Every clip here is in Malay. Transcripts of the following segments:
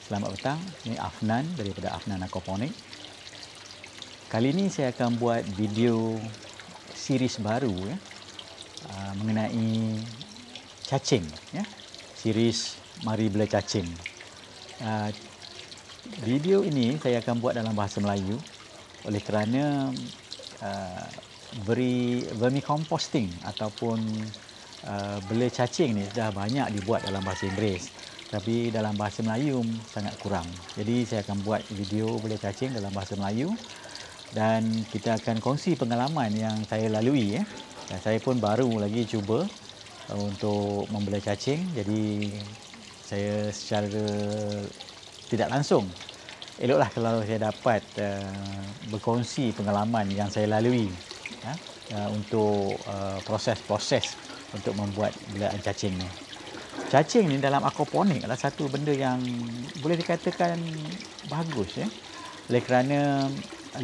Selamat petang, ini Afnan daripada Afnan Aquaponik. Kali ini saya akan buat video series baru mengenai cacing, series Mari Bela Cacing. Video ini saya akan buat dalam bahasa Melayu oleh kerana beri vermicomposting ataupun bela cacing ni dah banyak dibuat dalam bahasa Inggeris, tapi dalam bahasa Melayu sangat kurang. Jadi saya akan buat video bela cacing dalam bahasa Melayu dan kita akan kongsi pengalaman yang saya lalui. Dan saya pun baru lagi cuba untuk membela cacing, jadi saya secara tidak langsung eloklah kalau saya dapat berkongsi pengalaman yang saya lalui untuk proses-proses untuk membuat belaan cacing ni. Cacing ni dalam aquaponik adalah satu benda yang boleh dikatakan bagus, oleh kerana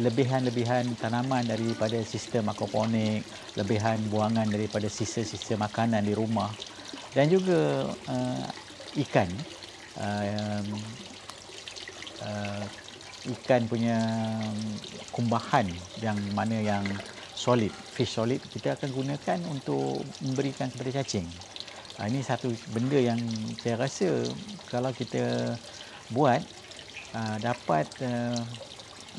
lebihan-lebihan tanaman daripada sistem aquaponik, lebihan buangan daripada sisa-sisa makanan di rumah, dan juga ikan punya kumbahan yang mana yang solid, fish solid, kita akan gunakan untuk memberikan kepada cacing. Ini satu benda yang saya rasa kalau kita buat dapat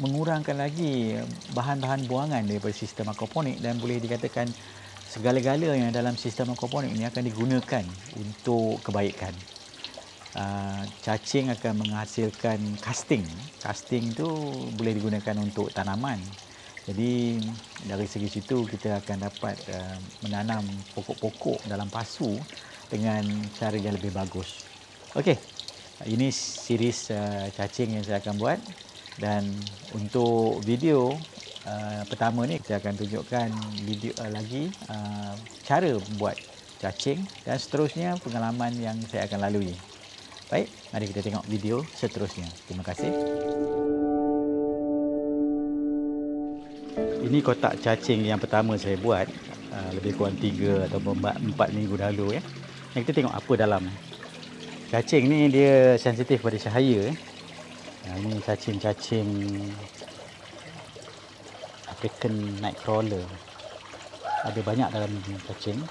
mengurangkan lagi bahan-bahan buangan daripada sistem aquaponik, dan boleh dikatakan segala-gala yang dalam sistem aquaponik ini akan digunakan untuk kebaikan. Cacing akan menghasilkan casting. Casting tu boleh digunakan untuk tanaman. Jadi dari segi situ kita akan dapat menanam pokok-pokok dalam pasu dengan cara yang lebih bagus. Okey, ini series cacing yang saya akan buat, dan untuk video pertama ni saya akan tunjukkan video lagi cara buat cacing dan seterusnya pengalaman yang saya akan lalui. Baik, mari kita tengok video seterusnya. Terima kasih. Ini kotak cacing yang pertama saya buat, lebih kurang 3 atau 4 minggu lalu. Yang kita tengok apa dalam. Cacing ni dia sensitif pada cahaya. Ini cacing-cacing African Nightcrawler. Ada banyak dalam cacing.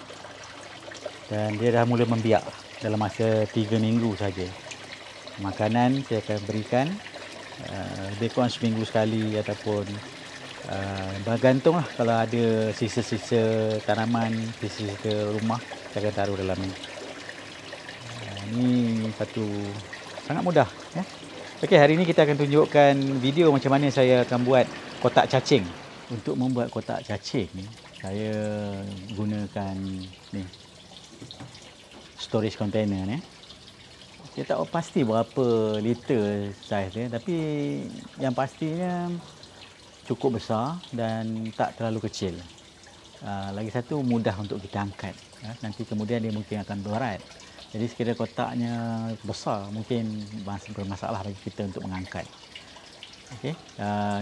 Dan dia dah mula membiak dalam masa 3 minggu saja. Makanan saya akan berikan lebih kurang seminggu sekali, ataupun bergantunglah, kalau ada sisa-sisa tanaman, sisa-sisa rumah, saya akan taruh dalam ni. Ini satu sangat mudah. Okey, hari ini kita akan tunjukkan video macam mana saya akan buat kotak cacing. Untuk membuat kotak cacing ni, saya gunakan ni storage container ni. Saya tak pasti berapa liter saiz dia, tapi yang pastinya cukup besar dan tak terlalu kecil. Lagi satu, mudah untuk kita angkat. Nanti kemudian dia mungkin akan berat. Jadi sekiranya kotaknya besar, mungkin bermasalah bagi kita untuk mengangkat. Okey.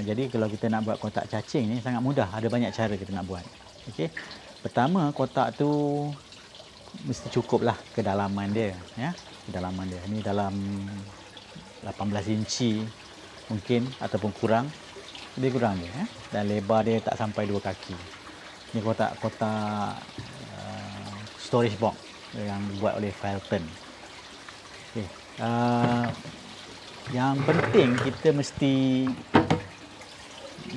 Jadi kalau kita nak buat kotak cacing ni sangat mudah, ada banyak cara kita nak buat. Okey. Pertama, kotak tu mesti cukuplah kedalaman dia, kedalaman dia. Ini dalam 18 inci mungkin, ataupun kurang. Lebih kurang dia, dan lebar dia tak sampai 2 kaki. Ini kotak-kotak storage box yang dibuat oleh Felton. Okay. Yang penting kita mesti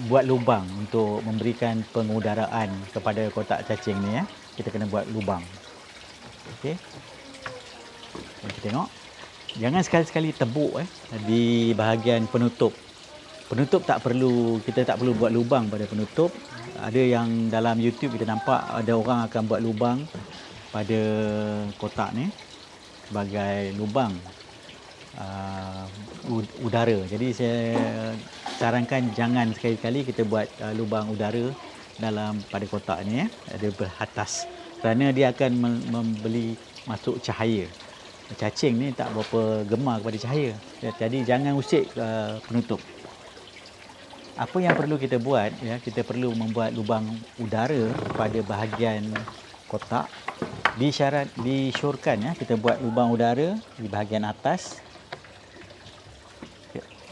buat lubang untuk memberikan pengudaraan kepada kotak cacing ni. Kita kena buat lubang. Okey. Kita tengok. Jangan sekali-sekali tebuk di bahagian penutup. Penutup tak perlu, kita tak perlu buat lubang pada penutup. Ada yang dalam YouTube kita nampak ada orang akan buat lubang pada kotak ni sebagai lubang udara. Jadi saya sarankan jangan sekali-kali kita buat lubang udara pada kotak ni, ada beratas, kerana dia akan membeli masuk cahaya. Cacing ni tak berapa gemar kepada cahaya. Jadi jangan usik penutup. Apa yang perlu kita buat, kita perlu membuat lubang udara pada bahagian kotak. Disyorkan kita buat lubang udara di bahagian atas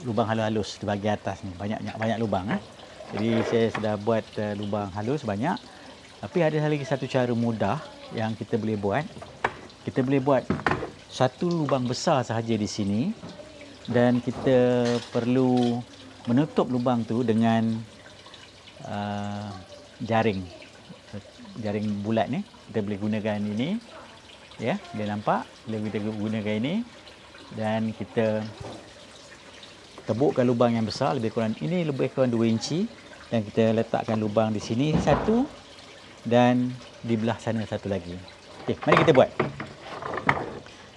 lubang halus-halus di bahagian atas ni. Banyak lubang. Jadi saya sudah buat lubang halus banyak. Tapi ada lagi satu cara mudah yang kita boleh buat. Kita boleh buat satu lubang besar sahaja di sini dan kita perlu menutup lubang tu dengan jaring bulat ni. Kita boleh gunakan ini, ya, dia nampak. Kita gunakan ini dan kita tebukkan lubang yang besar, lebih kurang 2 inci, dan kita letakkan lubang di sini satu dan di belah sana satu lagi. Okey, mari kita buat.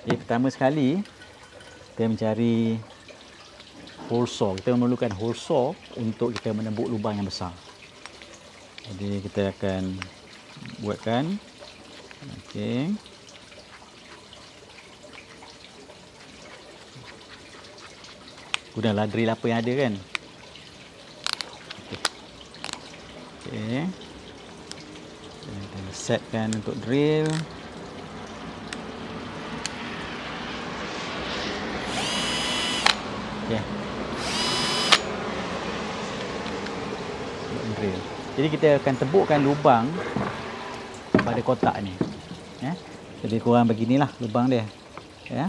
Okay, pertama sekali kita mencari hole saw. Kita memerlukan hole saw untuk kita menembuk lubang yang besar. Jadi kita akan buatkan. Okey. Gunalah drill apa yang ada kan. Okey. Kita setkan untuk drill. Okey. Drill. Jadi kita akan tebukkan lubang pada kotak ni. Ya. Lebih kurang beginilah lubang dia. Ya.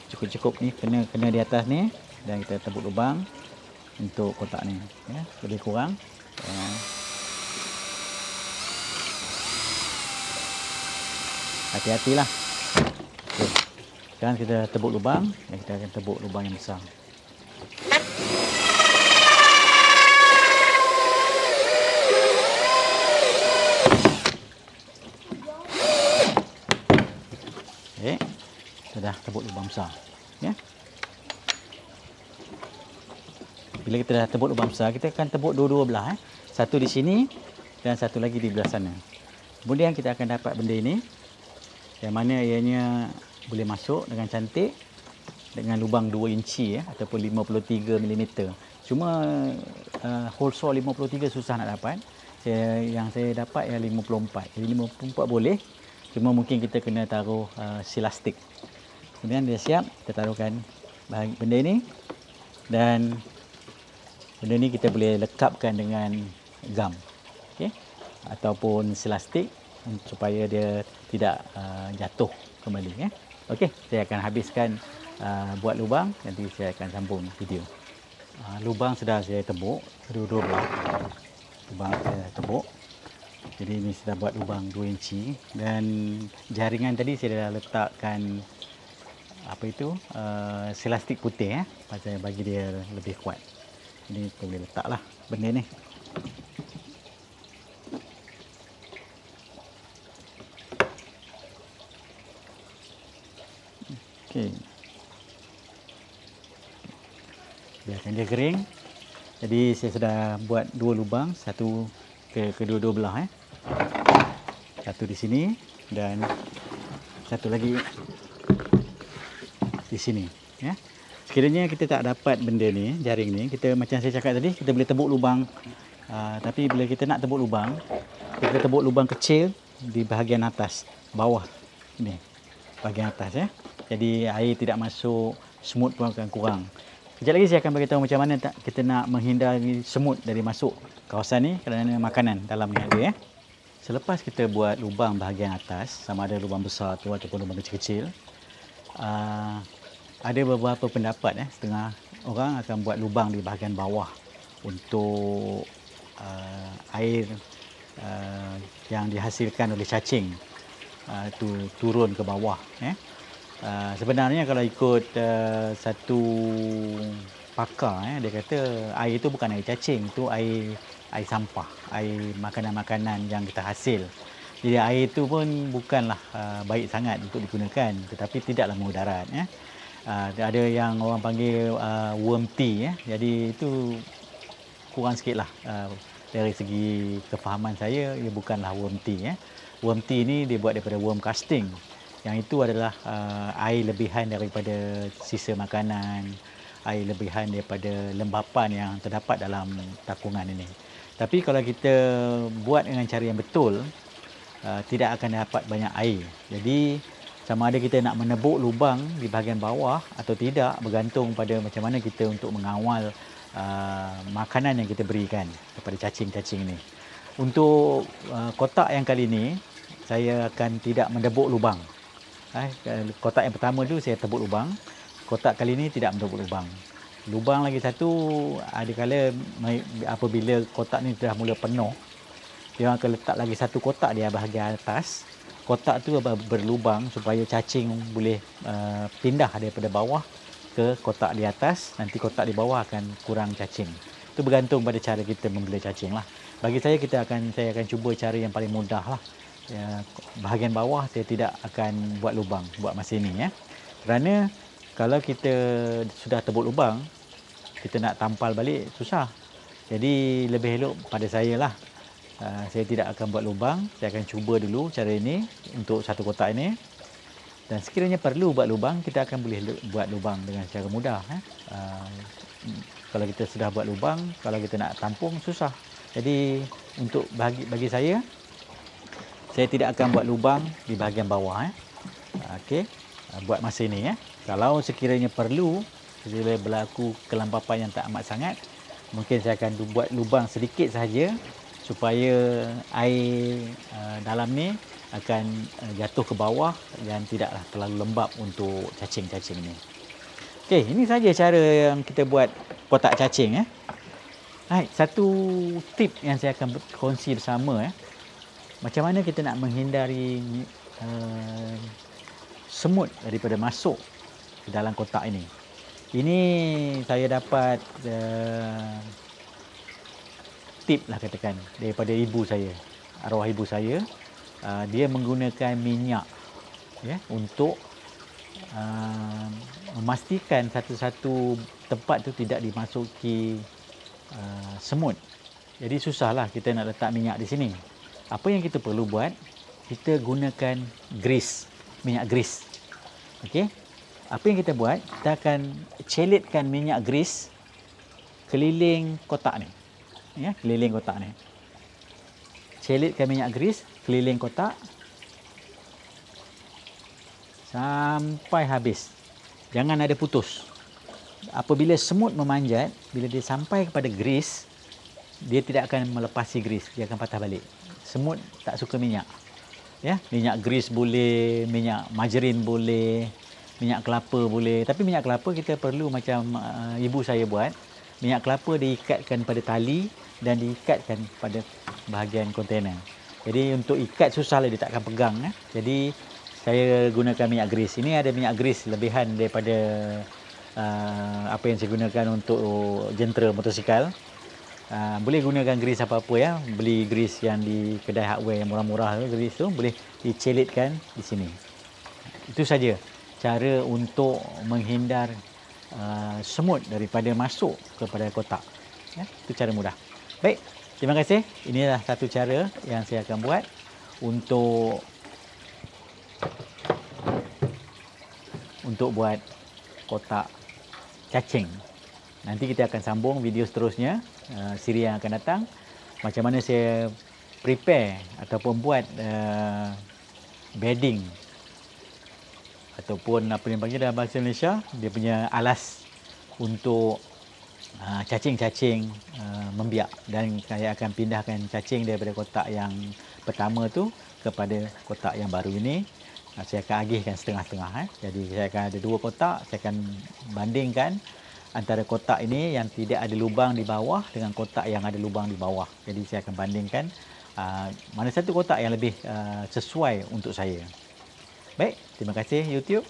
Cukup-cukup ni kena di atas ni dan kita tebuk lubang untuk kotak ni. Ya. Lebih kurang. Ya. Hati-hatilah. Okay. Sekarang kita tebuk lubang dan kita akan tebuk lubang yang besar. Okey. Kita dah tebuk lubang besar. Ya. Bila kita dah tebuk lubang besar, kita akan tebuk dua-dua belah. Satu di sini dan satu lagi di belah sana. Kemudian kita akan dapat benda ini yang mana ianya boleh masuk dengan cantik dengan lubang 2 inci ataupun 53 mm. Cuma hole saw 53 susah nak dapat. Yang saya dapat yang 54. Jadi 54 boleh. Cuma mungkin kita kena taruh silastik. Kemudian dia siap, kita taruhkan benda ini dan benda ni kita boleh lekapkan dengan gam, okay? Ataupun silastik supaya dia tidak jatuh kembali. Okey, saya akan habiskan buat lubang, nanti saya akan sambung video. Lubang sudah saya tebuk kedua-dua belah. Lubang saya tebuk. Jadi ini sudah buat lubang 2 inci dan jaringan tadi saya dah letakkan silastik putih pasal bagi dia lebih kuat. Jadi kita boleh letaklah benda ni. Okey. Biarkan dia kering. Jadi saya sudah buat 2 lubang, satu ke kedua-dua belah. Satu di sini dan satu lagi di sini. Ya. Sekiranya kita tak dapat benda ni, jaring ni, kita macam saya cakap tadi, kita boleh tebuk lubang. Tapi bila kita nak tebuk lubang, kita tebuk lubang kecil di bahagian atas, bawah ni, bahagian atas ya. Jadi air tidak masuk, semut pun akan kurang. Kejap lagi saya akan beritahu macam mana kita nak menghindari semut dari masuk kawasan ni kerana makanan dalam ni ada ya. Selepas kita buat lubang bahagian atas, sama ada lubang besar tu ataupun lubang kecil-kecil, ada beberapa pendapat setengah orang akan buat lubang di bahagian bawah untuk air yang dihasilkan oleh cacing turun ke bawah. Sebenarnya kalau ikut satu pakar, dia kata air itu bukan air cacing, itu air sampah, air makanan-makanan yang kita hasil. Jadi air itu pun bukanlah baik sangat untuk digunakan, tetapi tidaklah mudarat. Ada yang orang panggil worm tea. Jadi itu kurang sikitlah dari segi kefahaman saya, ia bukanlah worm tea. Worm tea ni dia buat daripada worm casting. Yang itu adalah air lebihan daripada sisa makanan, air lebihan daripada lembapan yang terdapat dalam takungan ini. Tapi kalau kita buat dengan cara yang betul, tidak akan dapat banyak air. Jadi Sama ada kita nak menebuk lubang di bahagian bawah atau tidak, bergantung pada macam mana kita untuk mengawal makanan yang kita berikan kepada cacing-cacing ni. Untuk kotak yang kali ini, saya akan tidak mendebuk lubang. Kotak yang pertama tu saya tebuk lubang. Kotak kali ini tidak mendebuk lubang. Lubang lagi satu, ada kala apabila kotak ni dah mula penuh, dia akan letak lagi satu kotak di bahagian atas. Kotak tu berlubang supaya cacing boleh pindah daripada bawah ke kotak di atas. Nanti kotak di bawah akan kurang cacing. Itu bergantung pada cara kita membela cacing lah. Bagi saya, saya akan cuba cara yang paling mudah lah. Bahagian bawah saya tidak akan buat lubang buat masa ini ya. Kerana kalau kita sudah tebuk lubang, kita nak tampal balik susah. Jadi lebih elok pada saya lah. Saya tidak akan buat lubang. Saya akan cuba dulu cara ini untuk satu kotak ini. Dan sekiranya perlu buat lubang, kita akan boleh buat lubang dengan cara mudah. Kalau kita sudah buat lubang, kalau kita nak tampung susah. Jadi untuk bagi saya tidak akan buat lubang di bahagian bawah. Okey, buat masa ini. Kalau sekiranya perlu, bila berlaku kelampapan yang tak amat sangat, mungkin saya akan buat lubang sedikit sahaja, supaya air dalam ni akan jatuh ke bawah dan tidaklah terlalu lembab untuk cacing-cacing ni. Okey, ini saja cara yang kita buat kotak cacing. Satu tip yang saya akan kongsi bersama. Macam mana kita nak menghindari semut daripada masuk ke dalam kotak ini. Ini saya dapat tip lah katakan daripada ibu saya, arwah ibu saya. Dia menggunakan minyak untuk memastikan satu-satu tempat tu tidak dimasuki semut. Jadi susahlah kita nak letak minyak di sini. Apa yang kita perlu buat, kita gunakan grease, minyak grease. Okey. Apa yang kita buat, kita akan celitkan minyak grease keliling kotak ni. Keliling kotak ni. Celitkan minyak grease keliling kotak sampai habis. Jangan ada putus. Apabila semut memanjat, bila dia sampai kepada grease, dia tidak akan melepasi grease, dia akan patah balik. Semut tak suka minyak. Minyak grease boleh, minyak margarin boleh, minyak kelapa boleh. Tapi minyak kelapa kita perlu macam ibu saya buat. Minyak kelapa diikatkan pada tali dan diikatkan pada bahagian kontainer. Jadi untuk ikat susahlah, dia tak akan pegang. Jadi saya gunakan minyak grease. Ini ada minyak grease lebihan daripada apa yang saya gunakan untuk jentera motosikal. Boleh gunakan grease apa-apa Beli grease yang di kedai hardware yang murah-murah tu, grease tu boleh dicelitkan di sini. Itu saja cara untuk menghindar semut daripada masuk kepada kotak. Itu cara mudah. Baik, terima kasih. Inilah satu cara yang saya akan buat untuk buat kotak cacing. Nanti kita akan sambung video seterusnya, siri yang akan datang. Macam mana saya prepare ataupun buat bedding, ataupun apa yang panggil dalam bahasa Malaysia, dia punya alas untuk cacing-cacing membiak. Dan saya akan pindahkan cacing daripada kotak yang pertama tu kepada kotak yang baru ini. Saya akan agihkan setengah-setengah. Jadi saya akan ada dua kotak. Saya akan bandingkan antara kotak ini yang tidak ada lubang di bawah dengan kotak yang ada lubang di bawah. Jadi saya akan bandingkan mana satu kotak yang lebih sesuai untuk saya. Baik, terima kasih YouTube.